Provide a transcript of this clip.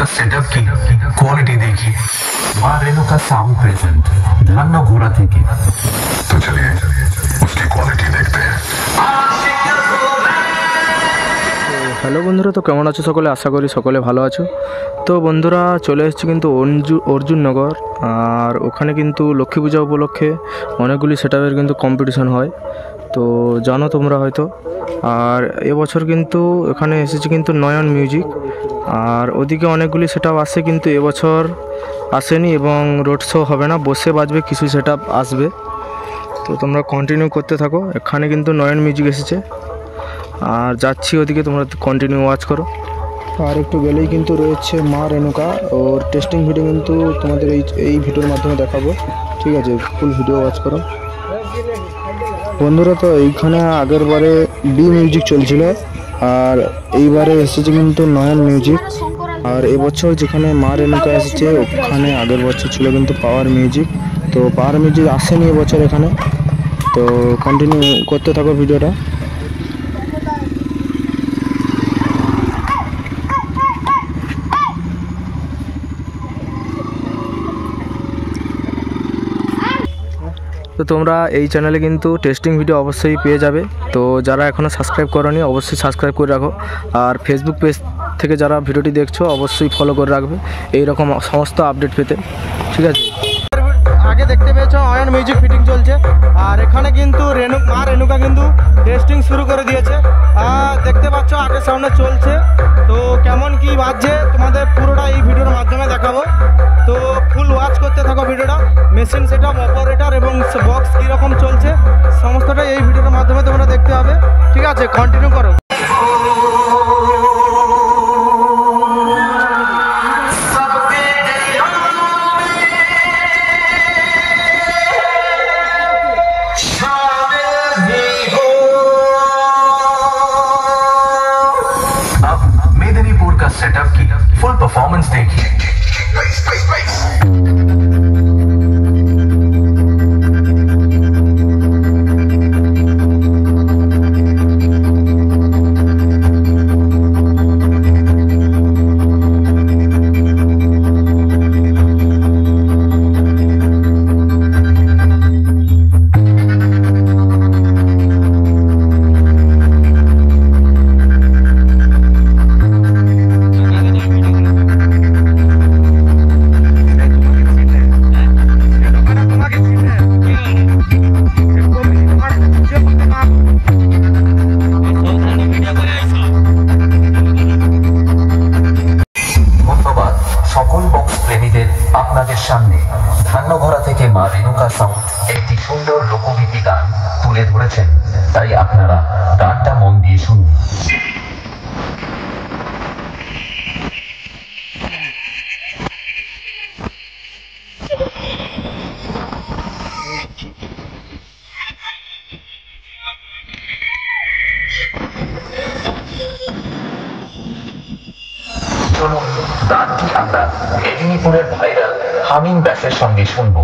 का सेटअप की क्वालिटी देखिए। मां रेणुका साउंड प्रेजेंट धान्नघोड़ा থেকে। तो चलिए उसकी क्वालिटी देखते हैं। হ্যালো বন্ধুরা, তো কেমন আছো সকলে? আশা করি সকলে ভালো আছো। তো বন্ধুরা চলে এসেছি কিন্তু অর্জুননগর, আর ওখানে কিন্তু লক্ষ্মী পূজা উপলক্ষে অনেকগুলি সেটআপের কিন্তু কম্পিটিশন হয়, তো জানো তোমরা হয়তো। আর এবছর কিন্তু এখানে এসেছে কিন্তু নয়ন মিউজিক, আর ওদিকে অনেকগুলি সেটআপ আসে, কিন্তু এবছর আসেনি এবং রোড শো হবে না, বসে বাজবে, কিছু সেটআপ আসবে। তো তোমরা কন্টিনিউ করতে থাকো। এখানে কিন্তু নয়ন মিউজিক এসেছে, আর যাচ্ছি ওদিকে, তোমরা কন্টিনিউ ওয়াচ করো। আর একটু গেলেই কিন্তু রয়েছে মা রেণুকা, ওর টেস্টিং ভিডিও কিন্তু তোমাদের এই ভিডিওর মাধ্যমে দেখাবো, ঠিক আছে? ফুল ভিডিও ওয়াচ করো বন্ধুরা। তো এইখানে আগের বারে বি মিউজিক চলছিল, আর এইবারে এসেছে কিন্তু নয়ন মিউজিক। আর এবছর যেখানে মা রেণুকা এসেছে ওখানে আগের বছর ছিল কিন্তু পাওয়ার মিউজিক, তো পাওয়ার মিউজিক আসেনি এবছর এখানে। তো কন্টিনিউ করতে থাকো ভিডিওটা। তো তোমরা এই চ্যানেলে কিন্তু টেস্টিং ভিডিও অবশ্যই পেয়ে যাবে, তো যারা এখনও সাবস্ক্রাইব করোনি অবশ্যই সাবস্ক্রাইব করে রাখো। আর ফেসবুক পেজ থেকে যারা ভিডিওটি দেখছো অবশ্যই ফলো করে রাখবে এই রকম সমস্ত আপডেট পেতে, ঠিক আছে? আগে দেখতে পেয়েছো নয়ন মিউজিক ফিটিং চলছে, আর এখানে কিন্তু মা রেণুকা কিন্তু টেস্টিং শুরু করে দিয়েছে। দেখতে পাচ্ছ আগে সামনে চলছে, তো কেমন কি বাজছে তোমাদের পুরোটা এই ভিডিওর মাধ্যমে দেখাবো। তো ফুল ওয়াচ করতে থাকো ভিডিওটা। মেশিন সেটআপ, অপারেটর এবং বক্স কীরকম চলছে সমস্তটা এই ভিডিওর মাধ্যমে তোমরা দেখতে হবে, ঠিক আছে? কন্টিনিউ করো। मेदिनीपुर का सेटअप की फुल परफॉर्मेंस देखिए। আপনাদের সামনে ধান্যঘোড়া থেকে মা রেণুকা সাউন্ড একটি সুন্দর লোকগীতি গান তুলে ধরেছেন, তাই আপনারা গানটা মন দিয়ে শুনুন। চলুন গানটি আমরা মেদিনীপুরের ভাইরাল হামিং ব্যাসের সঙ্গে শুনবো।